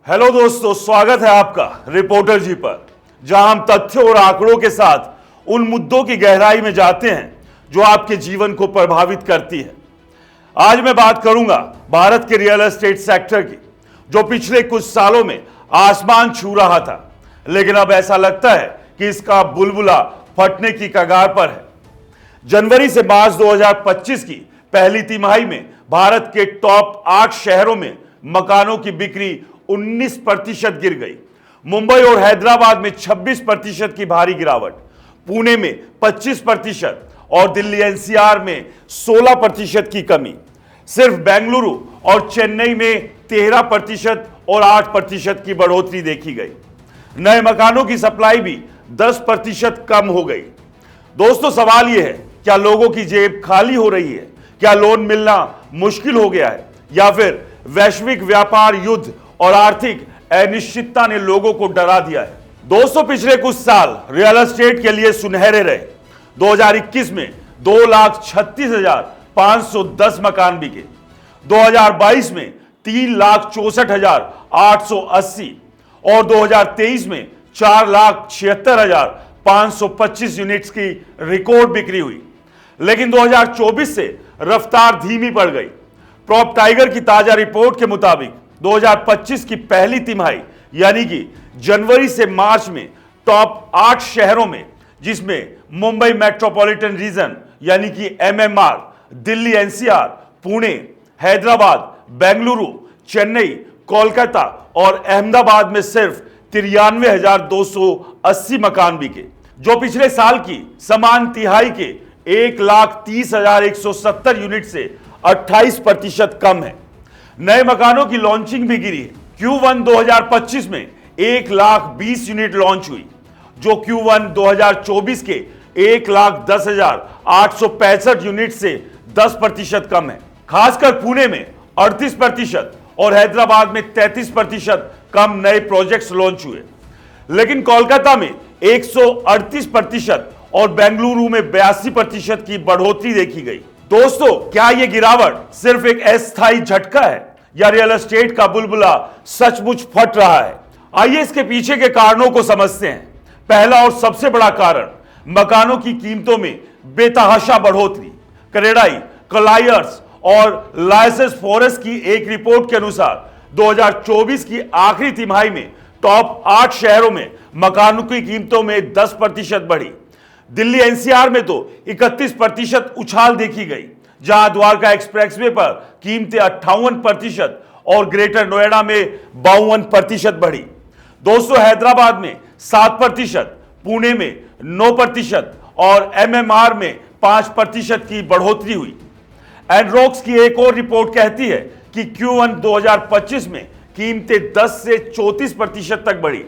Hello दोस्तों, स्वागत है आपका रिपोर्टर जी पर, जहां हम तथ्यों और आंकड़ों के साथ उन मुद्दों की गहराई में जाते हैं जो आपके जीवन को प्रभावित करती है। आज मैं बात करूंगा भारत के रियल एस्टेट सेक्टर की, जो पिछले कुछ सालों में आसमान छू रहा था, लेकिन अब ऐसा लगता है कि इसका बुलबुला फटने की कगार पर है। जनवरी से मार्च 2025 की पहली तिमाही में भारत के टॉप 8 शहरों में मकानों की बिक्री 19% गिर गई। मुंबई और हैदराबाद में 26% की भारी गिरावट, पुणे में 25% और दिल्ली एनसीआर में 16% की कमी। सिर्फ बेंगलुरु और चेन्नई में 13% और 8% की बढ़ोतरी देखी गई। नए मकानों की सप्लाई भी 10% कम हो गई। दोस्तों, सवाल यह है, क्या लोगों की जेब खाली हो रही है? क्या लोन मिलना मुश्किल हो गया है, या फिर वैश्विक व्यापार युद्ध और आर्थिक अनिश्चितता ने लोगों को डरा दिया है? दोस्तों, पिछले कुछ साल रियल एस्टेट के लिए सुनहरे रहे। 2021 में 2,36,510 मकान बिके। 2022 में 3,64,880 और 2023 में 4,76,525 यूनिट्स की रिकॉर्ड बिक्री हुई। लेकिन 2024 से रफ्तार धीमी पड़ गई। प्रॉप टाइगर की ताजा रिपोर्ट के मुताबिक 2025 की पहली तिमाही यानी कि जनवरी से मार्च में टॉप 8 शहरों में, जिसमें मुंबई मेट्रोपॉलिटन रीजन यानी कि एमएमआर, दिल्ली एनसीआर, पुणे, हैदराबाद, बेंगलुरु, चेन्नई, कोलकाता और अहमदाबाद में सिर्फ 93,280 मकान बिके, जो पिछले साल की समान तिहाई के 1,30,170 यूनिट से 28% कम है। नए मकानों की लॉन्चिंग भी गिरी है। Q1 2025 में 1,20,000 यूनिट लॉन्च हुई, जो Q1 2024 के 1,10,865 यूनिट से 10% कम है। खासकर पुणे में 38% और हैदराबाद में 33% कम नए प्रोजेक्ट्स लॉन्च हुए। लेकिन कोलकाता में 138% और बेंगलुरु में 82% की बढ़ोतरी देखी गई। दोस्तों, क्या यह गिरावट सिर्फ एक अस्थायी झटका है, या रियल एस्टेट का बुलबुला सचमुच फट रहा है? आइए इसके पीछे के कारणों को समझते हैं। पहला और सबसे बड़ा कारण मकानों की कीमतों में बेतहाशा बढ़ोतरी। क्रेडाई, कलायर्स और लाइसेंस फॉरेस्ट की एक रिपोर्ट के अनुसार 2024 की आखिरी तिमाही में टॉप 8 शहरों में मकानों की कीमतों में 10% बढ़ी। दिल्ली एनसीआर में तो 31% उछाल देखी गई, जहां द्वारका एक्सप्रेसवे पर कीमतें 58% और ग्रेटर नोएडा में 52% बढ़ी। दोस्तों, हैदराबाद में 7%, पुणे में 9% और एमएमआर में 5% की बढ़ोतरी हुई। एनरॉक्स की एक और रिपोर्ट कहती है कि Q1 2025 में कीमतें 10 से 34% तक बढ़ी,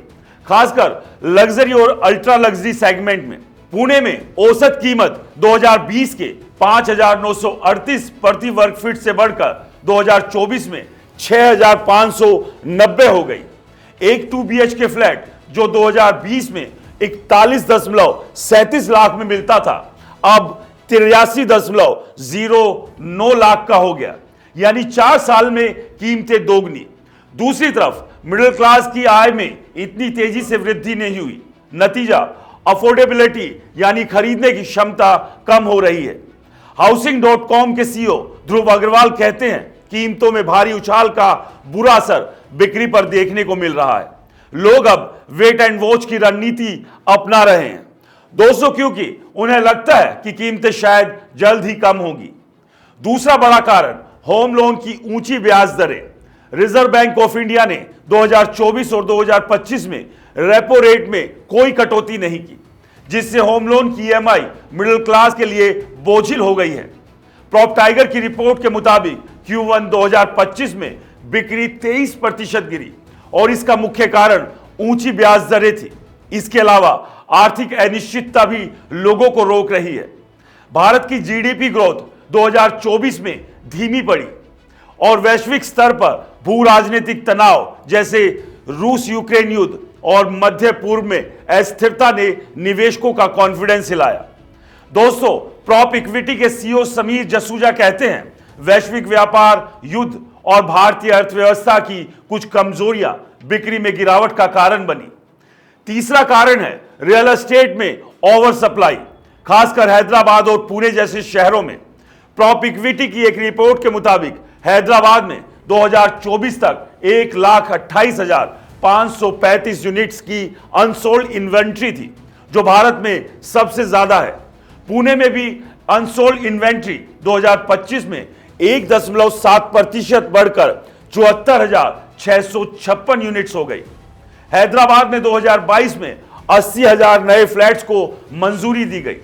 खासकर लग्जरी और अल्ट्रा लग्जरी सेगमेंट में। पुणे में औसत कीमत 2020 के 5,938 प्रति वर्ग फीट से बढ़कर 2024 में 6,590 हो गई। एक 2 BHK फ्लैट जो 2020 में 41.37 लाख में मिलता था, अब 83.09 लाख का हो गया, यानी 4 साल में कीमतें दोगुनी। दूसरी तरफ मिडिल क्लास की आय में इतनी तेजी से वृद्धि नहीं हुई। नतीजा, अफोर्डेबिलिटी यानी खरीदने की क्षमता कम हो रही है। हाउसिंग.com के CEO ध्रुव अग्रवाल कहते हैं, कीमतों में भारी उछाल का बुरा असर बिक्री पर देखने को मिल रहा है। लोग अब वेट एंड वॉच की रणनीति अपना रहे हैं दोस्तों, क्योंकि उन्हें लगता है कि कीमतें शायद जल्द ही कम होंगी। दूसरा बड़ा कारण होम लोन की ऊंची ब्याज दरें। रिजर्व बैंक ऑफ इंडिया ने 2024 और 2025 में रेपो रेट में कोई कटौती नहीं की, जिससे होम लोन की EMI मिडिल क्लास के लिए बोझिल हो गई है। प्रॉप टाइगर की रिपोर्ट के मुताबिक Q1 2025 में बिक्री 23% गिरी, और इसका मुख्य कारण ऊंची ब्याज दरें थी। इसके अलावा आर्थिक अनिश्चितता भी लोगों को रोक रही है। भारत की GDP ग्रोथ 2024 में धीमी पड़ी, और वैश्विक स्तर पर भू राजनीतिक तनाव जैसे रूस यूक्रेन युद्ध और मध्य पूर्व में अस्थिरता ने निवेशकों का कॉन्फिडेंस हिलाया। दोस्तों, प्रॉप इक्विटी के CEO समीर जसूजा कहते हैं, वैश्विक व्यापार युद्ध और भारतीय अर्थव्यवस्था की कुछ कमजोरियां बिक्री में गिरावट का कारण बनी। तीसरा कारण है रियल एस्टेट में ओवर सप्लाई, खासकर हैदराबाद और पुणे जैसे शहरों में। प्रॉप इक्विटी की एक रिपोर्ट के मुताबिक हैदराबाद में 2024 तक 1,28,535 यूनिट्स की अनसोल्ड इन्वेंट्री थी, जो भारत में सबसे ज्यादा है। पुणे में भी अनसोल्ड इन्वेंट्री 2025 में 1.7% बढ़कर 74,656 यूनिट्स हो गई। हैदराबाद में 2022 में 80,000 नए फ्लैट्स को मंजूरी दी गई,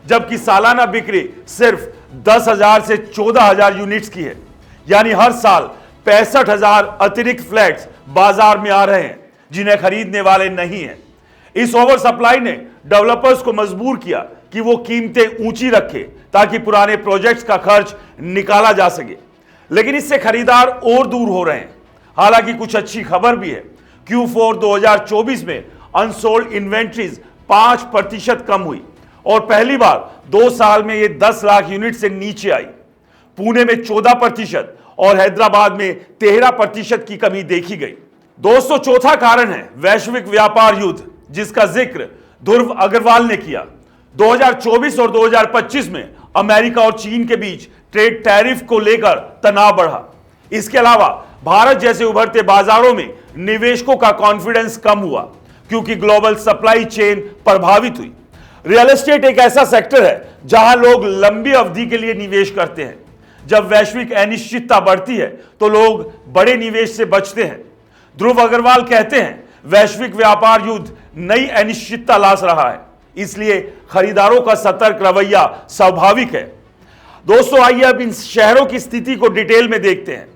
जबकि सालाना बिक्री सिर्फ 10,000 से 14,000 यूनिट्स की है। यानी हर साल 65,000 अतिरिक्त फ्लैट्स बाजार में आ रहे हैं, जिन्हें खरीदने वाले नहीं हैं। इस ओवर सप्लाई ने डेवलपर्स को मजबूर किया कि वो कीमतें ऊंची रखे, ताकि पुराने प्रोजेक्ट्स का खर्च निकाला जा सके। लेकिन इससे खरीदार और दूर हो रहे हैं। हालांकि कुछ अच्छी खबर भी है। Q4 2024 में अनसोल्ड इन्वेंट्रीज 5% कम हुई और पहली बार 2 साल में ये 10 लाख यूनिट से नीचे आई। पुणे में 14% और हैदराबाद में 13% की कमी देखी गई। दोस्तों, चौथा कारण है वैश्विक व्यापार युद्ध, जिसका जिक्र ध्रुव अग्रवाल ने किया। 2024 और 2025 में अमेरिका और चीन के बीच ट्रेड टैरिफ को लेकर तनाव बढ़ा। इसके अलावा भारत जैसे उभरते बाजारों में निवेशकों का कॉन्फिडेंस कम हुआ, क्योंकि ग्लोबल सप्लाई चेन प्रभावित हुई। रियल एस्टेट एक ऐसा सेक्टर है जहां लोग लंबी अवधि के लिए निवेश करते हैं। जब वैश्विक अनिश्चितता बढ़ती है तो लोग बड़े निवेश से बचते हैं। ध्रुव अग्रवाल कहते हैं, वैश्विक व्यापार युद्ध नई अनिश्चितता ला रहा है, इसलिए खरीदारों का सतर्क रवैया स्वाभाविक है। दोस्तों, आइए अब इन शहरों की स्थिति को डिटेल में देखते हैं।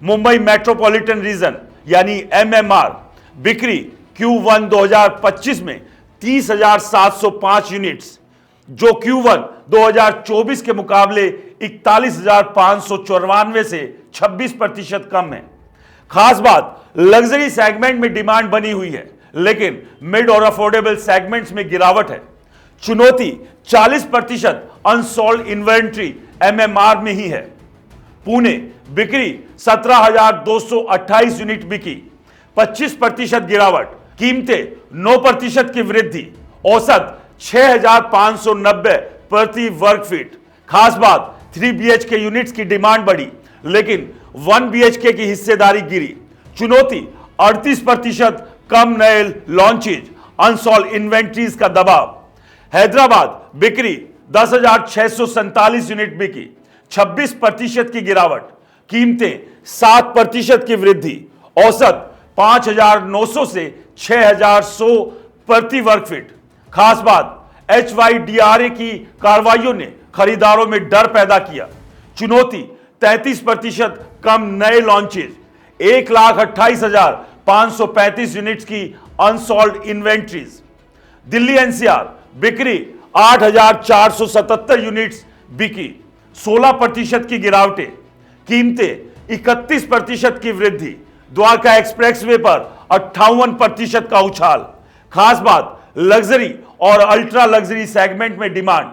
मुंबई मेट्रोपॉलिटन रीजन यानी MMR बिक्री Q1 2025 में 30,705 यूनिट्स, जो Q1 2024 के मुकाबले 41,594 से 26% कम है। खास बात, लग्जरी सेगमेंट में डिमांड बनी हुई है, लेकिन मिड और अफोर्डेबल सेगमेंट्स में गिरावट है। चुनौती 40% अनसोल्ड इन्वेंट्री MMR में ही है। पुणे बिक्री 17,228 यूनिट बिकी, 25% गिरावट, कीमतें 9% की वृद्धि, औसत 6,590 प्रति वर्ग फीट। खास बात, 3 BHK यूनिट्स की डिमांड बढ़ी, लेकिन 1 BHK की हिस्सेदारी गिरी। चुनौती 38% कम नए लॉन्चेज, अनसोल्ड इन्वेंट्रीज का दबाव। हैदराबाद बिक्री 10,647 यूनिट बिकी, 26% की गिरावट, कीमतें 7% की वृद्धि, औसत 5,900 से 6,100 प्रति वर्ग फीट। खास बात, HYDRA की कार्रवाइयों ने खरीदारों में डर पैदा किया। चुनौती 33% कम नए लॉन्चेज, 1,28,535 यूनिट्स की अनसोल्ड इन्वेंट्रीज। दिल्ली NCR बिक्री 8,477 यूनिट्स बिकी, 16% की गिरावटें, कीमतें 31% की वृद्धि। द्वारका एक्सप्रेसवे पर 58% का उछाल। खास बात, लग्जरी और अल्ट्रा लग्जरी सेगमेंट में डिमांड।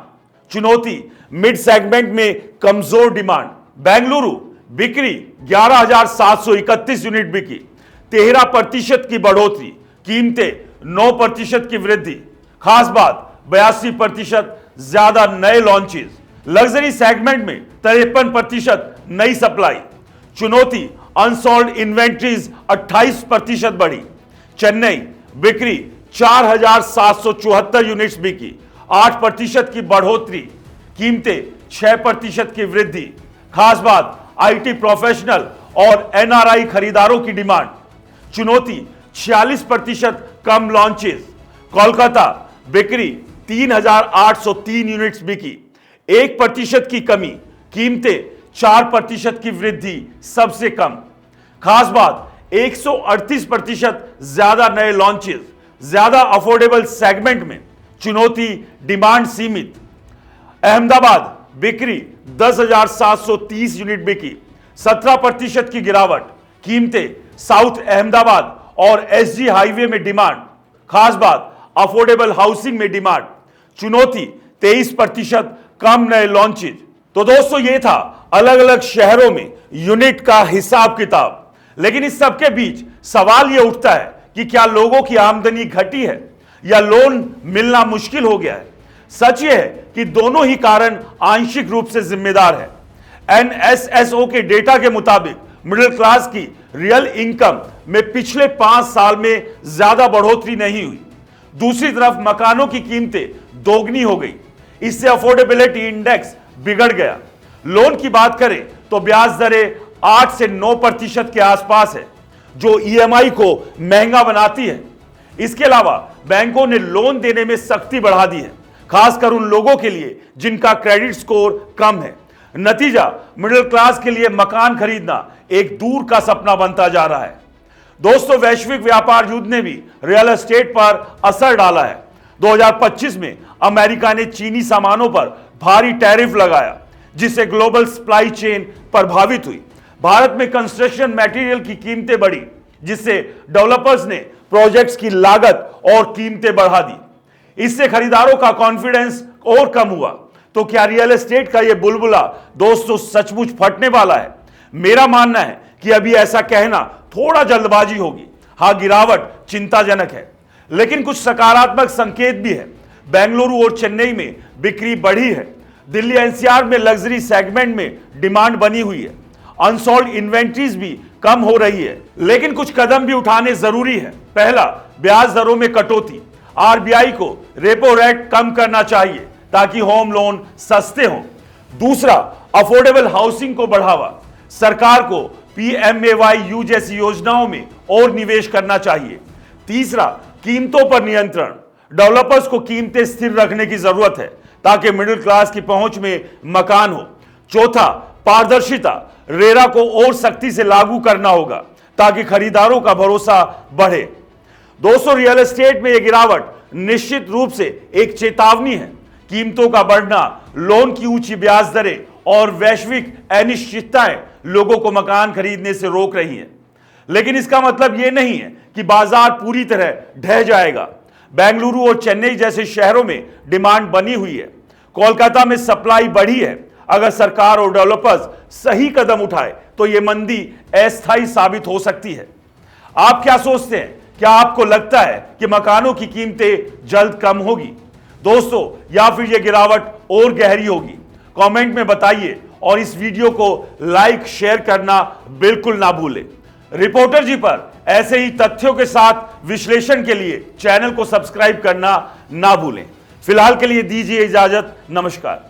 चुनौती मिड सेगमेंट में कमजोर डिमांड। बेंगलुरु बिक्री 11,731 यूनिट बिकी, 13% की बढ़ोतरी, कीमतें 9% की वृद्धि। खास बात, 82% ज्यादा नए लॉन्चेस। लग्जरी सेगमेंट में 53% नई सप्लाई। चुनौती अनसोल्ड इन्वेंट्रीज 28% बढ़ी। चेन्नई बिक्री 4,774 यूनिट्स बिकी, 8% की बढ़ोतरी, कीमतें 6% की वृद्धि। खास बात, IT प्रोफेशनल और NRI खरीदारों की डिमांड। चुनौती 46% कम लॉन्चेस। कोलकाता बिक्री 3,803 यूनिट्स बिकी, 1% की कमी, कीमतें 4% की वृद्धि, सबसे कम। खास बात, 138% ज्यादा नए लॉन्चेस, ज्यादा अफोर्डेबल सेगमेंट में। चुनौती डिमांड सीमित। अहमदाबाद बिक्री 10,730 यूनिट बिकी, 17% की गिरावट, कीमतें साउथ अहमदाबाद और SG हाईवे में डिमांड। खास बात, अफोर्डेबल हाउसिंग में डिमांड। चुनौती 23% कम नए लॉन्चेज। तो दोस्तों, ये था अलग अलग शहरों में यूनिट का हिसाब किताब। लेकिन इस सबके बीच सवाल यह उठता है कि क्या लोगों की आमदनी घटी है या लोन मिलना मुश्किल हो गया है। सच यह है कि दोनों ही कारण आंशिक रूप से जिम्मेदार है। एनएसएसओ के डेटा के मुताबिक मिडिल क्लास की रियल इनकम में पिछले 5 साल में ज्यादा बढ़ोतरी नहीं हुई। दूसरी तरफ मकानों की कीमतें दोगुनी हो गई। इससे अफोर्डेबिलिटी इंडेक्स बिगड़ गया। लोन की बात करें तो ब्याज दरें 8 से 9% के आसपास है, जो ईएमआई को महंगा बनाती है। इसके अलावा बैंकों ने लोन देने में सख्ती बढ़ा दी है, खासकर उन लोगों के लिए जिनका क्रेडिट स्कोर कम है। नतीजा, मिडिल क्लास के लिए मकान खरीदना एक दूर का सपना बनता जा रहा है। दोस्तों, वैश्विक व्यापार युद्ध ने भी रियल एस्टेट पर असर डाला है। 2025 में अमेरिका ने चीनी सामानों पर भारी टैरिफ लगाया, जिससे ग्लोबल सप्लाई चेन प्रभावित हुई। भारत में कंस्ट्रक्शन मटेरियल की कीमतें बढ़ी, जिससे डेवलपर्स ने प्रोजेक्ट्स की लागत और कीमतें बढ़ा दी। इससे खरीदारों का कॉन्फिडेंस और कम हुआ। तो क्या रियल एस्टेट का यह बुलबुला दोस्तों सचमुच फटने वाला है? मेरा मानना है कि अभी ऐसा कहना थोड़ा जल्दबाजी होगी। हाँ, गिरावट चिंताजनक है, लेकिन कुछ सकारात्मक संकेत भी है। बेंगलुरु और चेन्नई में बिक्री बढ़ी है। दिल्ली एनसीआर में लग्जरी सेगमेंट में डिमांड बनी हुई है। अनसोल्ड इन्वेंट्रीज भी कम हो रही है, लेकिन कुछ कदम भी उठाने जरूरी है। पहला, ब्याज दरों में कटौती। आरबीआई को रेपो रेट कम करना चाहिए ताकि होम लोन सस्ते हों। दूसरा, अफोर्डेबल हाउसिंग को बढ़ावा। सरकार को पीएमएवाई जैसी योजनाओं में और निवेश करना चाहिए। तीसरा, कीमतों पर नियंत्रण। डेवलपर्स को कीमतें स्थिर रखने की जरूरत है ताकि मिडिल क्लास की पहुंच में मकान हो। चौथा, पारदर्शिता। रेरा को और सख्ती से लागू करना होगा ताकि खरीदारों का भरोसा बढ़े। दोस्तों, रियल एस्टेट में यह गिरावट निश्चित रूप से एक चेतावनी है। कीमतों का बढ़ना, लोन की ऊंची ब्याज दरें और वैश्विक अनिश्चितताएं लोगों को मकान खरीदने से रोक रही हैं। लेकिन इसका मतलब यह नहीं है कि बाजार पूरी तरह ढह जाएगा। बेंगलुरु और चेन्नई जैसे शहरों में डिमांड बनी हुई है। कोलकाता में सप्लाई बढ़ी है। अगर सरकार और डेवलपर्स सही कदम उठाए तो यह मंदी अस्थायी साबित हो सकती है। आप क्या सोचते हैं? क्या आपको लगता है कि मकानों की कीमतें जल्द कम होगी दोस्तों, या फिर यह गिरावट और गहरी होगी? कमेंट में बताइए और इस वीडियो को लाइक शेयर करना बिल्कुल ना भूलें। रिपोर्टर जी पर ऐसे ही तथ्यों के साथ विश्लेषण के लिए चैनल को सब्सक्राइब करना ना भूलें। फिलहाल के लिए दीजिए इजाजत। नमस्कार।